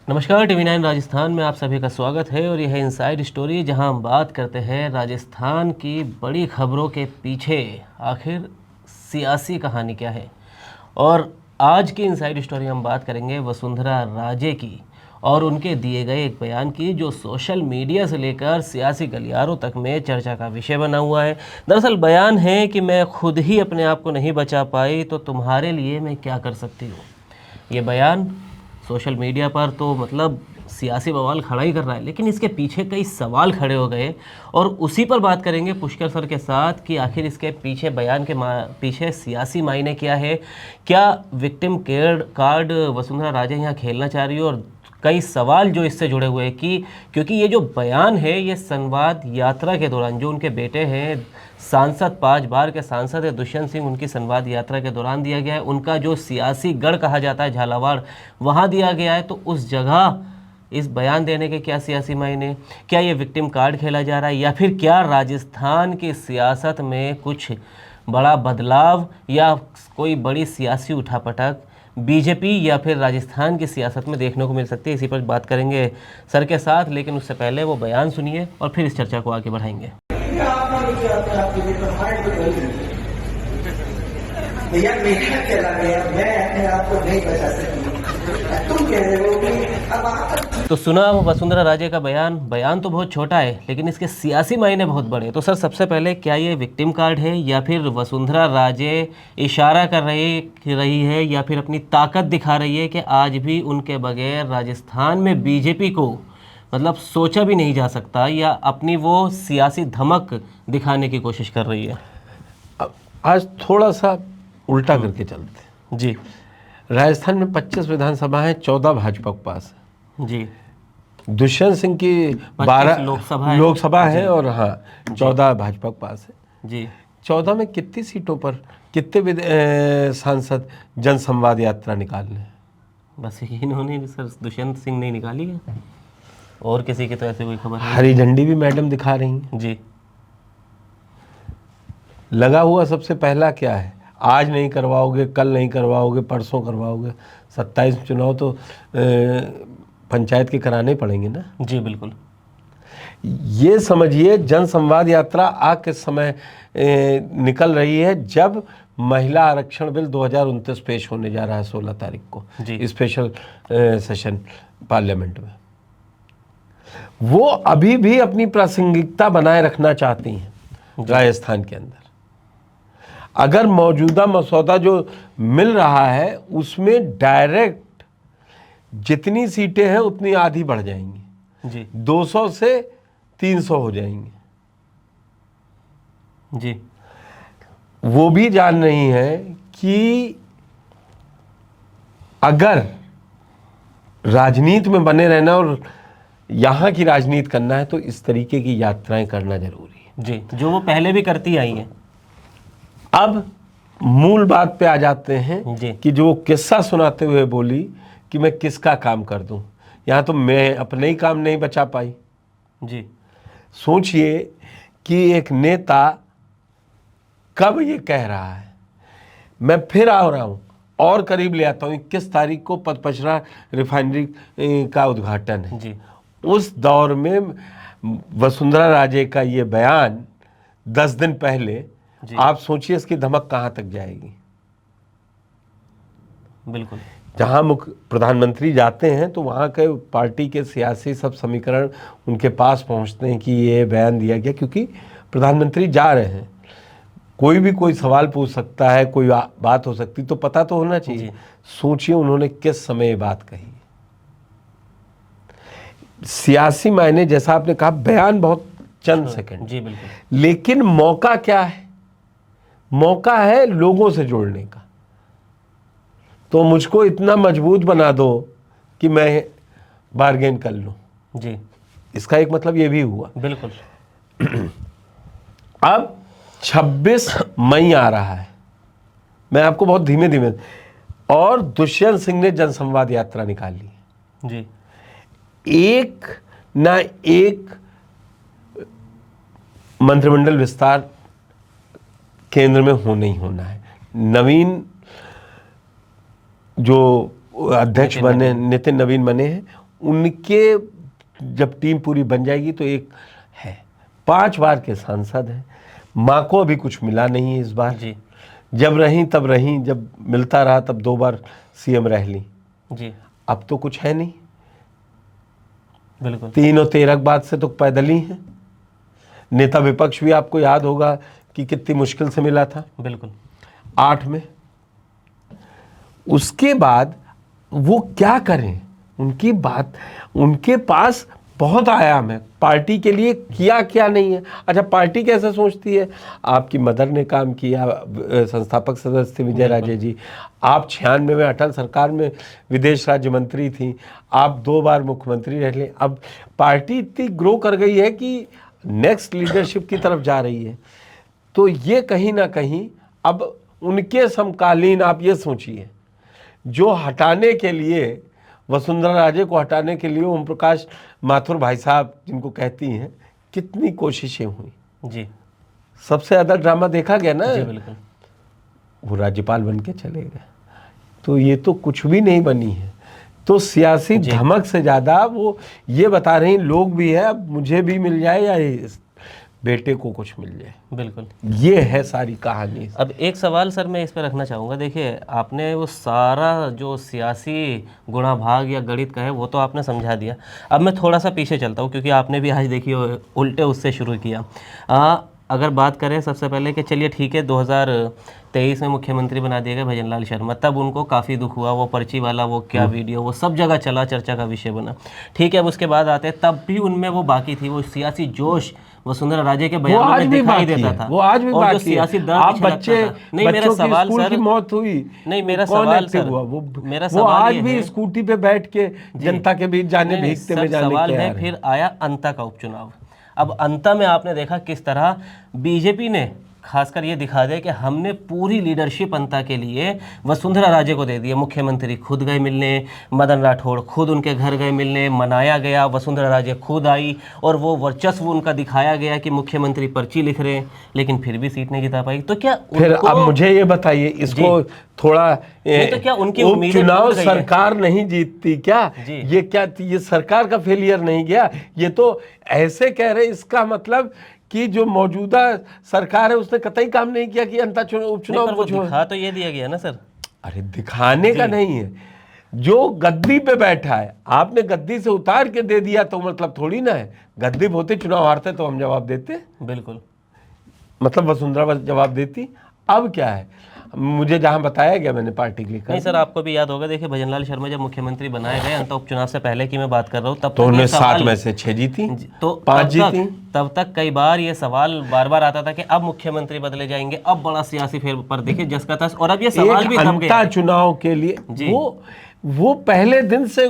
नमस्कार, टीवी 9 राजस्थान में आप सभी का स्वागत है और यह है इनसाइड स्टोरी, जहां हम बात करते हैं राजस्थान की बड़ी खबरों के पीछे आखिर सियासी कहानी क्या है। और आज की इनसाइड स्टोरी हम बात करेंगे वसुंधरा राजे की और उनके दिए गए एक बयान की, जो सोशल मीडिया से लेकर सियासी गलियारों तक में चर्चा का विषय बना हुआ है। दरअसल बयान है कि मैं खुद ही अपने आप को नहीं बचा पाई तो तुम्हारे लिए मैं क्या कर सकती हूँ। ये बयान सोशल मीडिया पर तो मतलब सियासी बवाल खड़ा ही कर रहा है, लेकिन इसके पीछे कई सवाल खड़े हो गए और उसी पर बात करेंगे पुष्कर सर के साथ कि आखिर इसके पीछे बयान के पीछे सियासी मायने क्या है। क्या victim care card Vasundhara Raje यहाँ खेलना चाह रही है, और कई सवाल जो इससे जुड़े हुए हैं कि क्योंकि ये जो बयान है ये संवाद यात्रा के दौरान, जो उनके बेटे हैं सांसद, 5 बार के सांसद है दुष्यंत सिंह, उनकी संवाद यात्रा के दौरान दिया गया है। उनका जो सियासी गढ़ कहा जाता है झालावाड़, वहाँ दिया गया है। तो उस जगह इस बयान देने के क्या सियासी मायने, क्या ये विक्टिम कार्ड खेला जा रहा है, या फिर क्या राजस्थान की सियासत में कुछ बड़ा बदलाव या कोई बड़ी सियासी उठापटक बीजेपी या फिर राजस्थान की सियासत में देखने को मिल सकती है। इसी पर बात करेंगे सर के साथ, लेकिन उससे पहले वो बयान सुनिए और फिर इस चर्चा को आगे बढ़ाएंगे। भैया मेरा चला गया, मैं अपने आप को नहीं बचा सकी, तुम कह रहे हो कि अब आप। तो सुना वसुंधरा राजे का बयान तो बहुत छोटा है, लेकिन इसके सियासी मायने बहुत बड़े। तो सर, सबसे पहले क्या ये विक्टिम कार्ड है या फिर वसुंधरा राजे इशारा कर रही है या फिर अपनी ताकत दिखा रही है कि आज भी उनके बगैर राजस्थान में बीजेपी को मतलब सोचा भी नहीं जा सकता, या अपनी वो सियासी धमक दिखाने की कोशिश कर रही है? आज थोड़ा सा उल्टा करके चलते हैं जी। राजस्थान में 25 विधानसभा है, 14 भाजपा के पास है जी। दुष्यंत सिंह की 12 लोकसभा है और हाँ 14 भाजपा के पास है जी। 14 में कितनी सीटों पर कितने सांसद जनसंवाद यात्रा निकाल रहे हैं? बस इन्होंने सर, दुष्यंत सिंह नहीं निकाली है और किसी की तो ऐसे कोई खबर नहीं। हरी झंडी भी मैडम दिखा रही हैं जी। लगा हुआ सबसे पहला क्या है, आज नहीं करवाओगे, कल नहीं करवाओगे, परसों करवाओगे। 27 चुनाव तो पंचायत के कराने पड़ेंगे ना। जी बिल्कुल। ये समझिए जनसंवाद यात्रा आज के समय निकल रही है जब महिला आरक्षण बिल 2029 पेश होने जा रहा है 16 तारीख को स्पेशल सेशन पार्लियामेंट में। वो अभी भी अपनी प्रासंगिकता बनाए रखना चाहती हैं राजस्थान के अंदर। अगर मौजूदा मसौदा जो मिल रहा है उसमें डायरेक्ट जितनी सीटें हैं उतनी आधी बढ़ जाएंगी जी। 200 से 300 हो जाएंगे जी। वो भी जान रही है कि अगर राजनीति में बने रहना और यहाँ की राजनीति करना है तो इस तरीके की यात्राएं करना जरूरी है जी, जो वो पहले भी करती आई हैं। अब मूल बात पे आ जाते हैं जी। कि जो किस्सा सुनाते हुए बोली कि मैं किसका काम कर दूं, यहाँ तो मैं अपने ही काम नहीं बचा पाई। जी। सोचिए कि एक नेता कब ये कह रहा है। मैं फिर आ रहा हूँ और करीब ले आता हूँ, 21 तारीख को पचपचरा रिफाइनरी का उद्घाटन है जी। उस दौर में वसुंधरा राजे का ये बयान 10 दिन पहले, आप सोचिए इसकी धमक कहाँ तक जाएगी। बिल्कुल। जहाँ मुख्य प्रधानमंत्री जाते हैं तो वहाँ के पार्टी के सियासी सब समीकरण उनके पास पहुँचते हैं कि ये बयान दिया गया, क्योंकि प्रधानमंत्री जा रहे हैं। कोई सवाल पूछ सकता है, कोई बात हो सकती, तो पता तो होना चाहिए। सोचिए उन्होंने किस समय ये बात कही। सियासी मायने, जैसा आपने कहा, बयान बहुत चंद सेकंड। जी बिल्कुल। लेकिन मौका क्या है? मौका है लोगों से जुड़ने का। तो मुझको इतना मजबूत बना दो कि मैं बार्गेन कर लूं। जी। इसका एक मतलब ये भी हुआ। बिल्कुल। अब 26 मई आ रहा है, मैं आपको बहुत धीमे धीमे, और दुष्यंत सिंह ने जनसंवाद यात्रा निकाली। जी। एक ना एक मंत्रिमंडल विस्तार केंद्र में होना ही होना है। नवीन जो अध्यक्ष बने, नितिन नवीन बने हैं, उनके जब टीम पूरी बन जाएगी तो एक है 5 बार के सांसद हैं, माँ को अभी कुछ मिला नहीं है इस बार जी जब रहीं तब रहीं, जब मिलता रहा तब 2 बार सीएम रह ली जी अब तो कुछ है नहीं। बिल्कुल 3 और 13 के बाद से तो पैदल ही है। नेता विपक्ष भी आपको याद होगा कि कितनी मुश्किल से मिला था बिल्कुल 8 में। उसके बाद वो क्या करें, उनकी बात, उनके पास बहुत आयाम है, पार्टी के लिए किया क्या नहीं है। अच्छा पार्टी कैसे सोचती है, आपकी मदर ने काम किया, संस्थापक सदस्य थे विजय राजे जी, आप 96 में अटल सरकार में विदेश राज्य मंत्री थी, आप 2 बार मुख्यमंत्री रह लें। अब पार्टी इतनी ग्रो कर गई है कि नेक्स्ट लीडरशिप की तरफ जा रही है, तो ये कहीं ना कहीं अब उनके समकालीन आप ये सोचिए, जो हटाने के लिए वसुंधरा राजे को हटाने के लिए ओम प्रकाश माथुर भाई साहब जिनको कहती हैं, कितनी कोशिशें हुई जी सबसे ज़्यादा ड्रामा देखा गया ना, जी बिल्कुल वो राज्यपाल बन के चले गए, तो ये तो कुछ भी नहीं बनी है। तो सियासी धमक से ज़्यादा वो ये बता रही लोग भी है, अब मुझे भी मिल जाए या इस बेटे को कुछ मिल जाए, बिल्कुल ये है सारी कहानी। अब एक सवाल सर मैं इस पर रखना चाहूँगा, देखिए आपने वो सारा जो सियासी गुणा भाग या गणित का है वो तो आपने समझा दिया। अब मैं थोड़ा सा पीछे चलता हूँ क्योंकि आपने भी आज देखिए उल्टे उससे शुरू किया। अगर बात करें सबसे पहले कि चलिए ठीक है 2023 में मुख्यमंत्री बना दिए गए भजनलाल शर्मा, तब उनको काफ़ी दुख हुआ, वो पर्ची वाला वो क्या वीडियो वो सब जगह चला, चर्चा का विषय बना। ठीक है अब उसके बाद आते हैं, तब भी उनमें वो बाकी थी, वो सियासी जोश वसुंधरा राजे के बयानों में दिखाई देता था, वो आज भी और जो बाकी सियासी है। दर्द आप छलकता बच्चे था। नहीं मेरा सवाल स्कूल सर की मौत हुई, नहीं मेरा कौन सवाल एक्टिव सर हुआ? मेरा वो सवाल आज ये भी है, स्कूटी पे बैठ के जनता के बीच जाने नहीं, भीगते सर, में जाने सवाल के है फिर आया अंता का उपचुनाव। अब अंता में आपने देखा किस तरह बीजेपी ने खासकर ये दिखा दे कि हमने पूरी लीडरशिप अंता के लिए वसुंधरा राजे को दे दी है। मुख्यमंत्री खुद गए मिलने, मदन राठौड़ खुद उनके घर गए मिलने, मनाया गया, वसुंधरा राजे खुद आई और वो वर्चस्व उनका दिखाया गया कि मुख्यमंत्री पर्ची लिख रहे हैं, लेकिन फिर भी सीट नहीं जिता पाई। तो क्या फिर अब मुझे ये बताइए, इसको थोड़ा तो क्या उनकी उम्मीदें उपचुनाव टूट गई हैं? सरकार नहीं जीतती क्या? ये क्या, ये सरकार का फेलियर नहीं गया? ये तो ऐसे कह रहे, इसका मतलब कि जो मौजूदा सरकार है उसने कतई काम नहीं किया कि अंता उपचुनाव को दिखा तो ये दिया गया ना सर। अरे दिखाने का नहीं है, जो गद्दी पे बैठा है आपने गद्दी से उतार के दे दिया तो मतलब थोड़ी ना है, गद्दी होते चुनाव हारते तो हम जवाब देते, बिल्कुल मतलब वसुंधरा जवाब देती। अब क्या है, मुझे जहां बताया गया मैंने पार्टी के लिए नहीं सर आपको भी याद होगा, देखिए भजनलाल शर्मा जब मुख्यमंत्री बनाए गए अंत उपचुनाव से पहले की मैं बात कर रहा हूँ, तब तो उन्हें 7 में से 6 जीती, तो 5 जीती। तब तक कई बार ये सवाल बार बार आता था कि अब मुख्यमंत्री बदले जाएंगे, अब बड़ा सियासी फेर पर देखिए जस का तस, और अब ये सवाल भी दब गया चुनाव के लिए वो पहले दिन से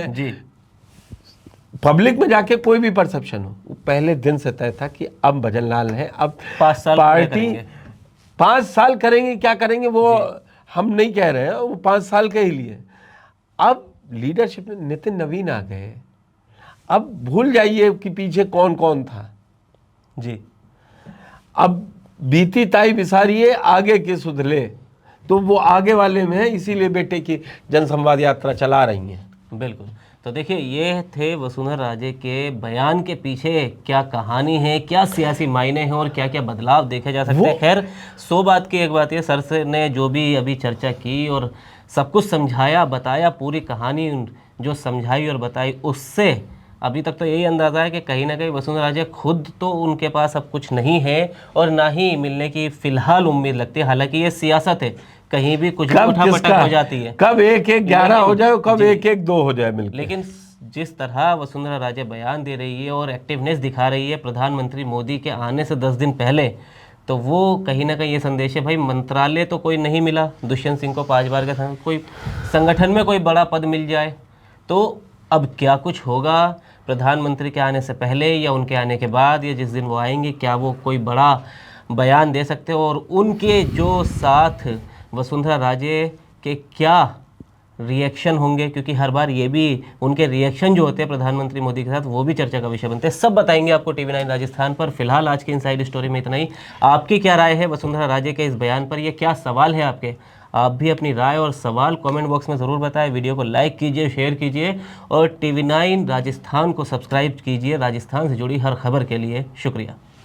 जी पब्लिक में जाके कोई भी परसेप्शन हो, पहले दिन से तय था कि अब भजनलाल है, अब 5 साल पार्टी 5 साल करेंगे, क्या करेंगे वो हम नहीं कह रहे हैं, वो 5 साल के ही लिए। अब लीडरशिप में नितिन नवीन आ गए, अब भूल जाइए कि पीछे कौन कौन था जी, अब बीती ताई बिसारिए आगे के सुधले, तो वो आगे वाले में है, इसीलिए बेटे की जनसंवाद यात्रा चला रही हैं। बिल्कुल। तो देखिए ये थे वसुंधरा राजे के बयान के पीछे क्या कहानी है, क्या सियासी मायने हैं और क्या क्या बदलाव देखे जा सकते हैं। खैर 100 बात की एक बात है, सर से ने जो भी अभी चर्चा की और सब कुछ समझाया बताया, पूरी कहानी जो समझाई और बताई, उससे अभी तक तो यही अंदाज़ा है कि कहीं ना कहीं वसुंधरा राजे खुद तो उनके पास अब कुछ नहीं है और ना ही मिलने की फ़िलहाल उम्मीद लगती है। हालांकि ये सियासत है, कहीं भी कुछ उठापटक हो जाती है, कब 1-1-11 हो जाए, कब 1-1-2 हो जाए मिलकर। लेकिन जिस तरह वसुंधरा राजे बयान दे रही है और एक्टिवनेस दिखा रही है प्रधानमंत्री मोदी के आने से 10 दिन पहले, तो वो कहीं ना कहीं ये संदेश है, भाई मंत्रालय तो कोई नहीं मिला, दुष्यंत सिंह को 5 बार का कोई संगठन में कोई बड़ा पद मिल जाए, तो अब क्या कुछ होगा प्रधानमंत्री के आने से पहले या उनके आने के बाद या जिस दिन वो आएंगे, क्या वो कोई बड़ा बयान दे सकते हो और उनके जो साथ वसुंधरा राजे के क्या रिएक्शन होंगे, क्योंकि हर बार ये भी उनके रिएक्शन जो होते हैं प्रधानमंत्री मोदी के साथ वो भी चर्चा का विषय बनते हैं। सब बताएंगे आपको TV9 राजस्थान पर। फिलहाल आज की इनसाइड स्टोरी में इतना ही। आपकी क्या राय है वसुंधरा राजे के इस बयान पर, ये क्या सवाल है आपके, आप भी अपनी राय और सवाल कमेंट बॉक्स में ज़रूर बताएं। वीडियो को लाइक कीजिए, शेयर कीजिए और TV9 राजस्थान को सब्सक्राइब कीजिए राजस्थान से जुड़ी हर खबर के लिए। शुक्रिया।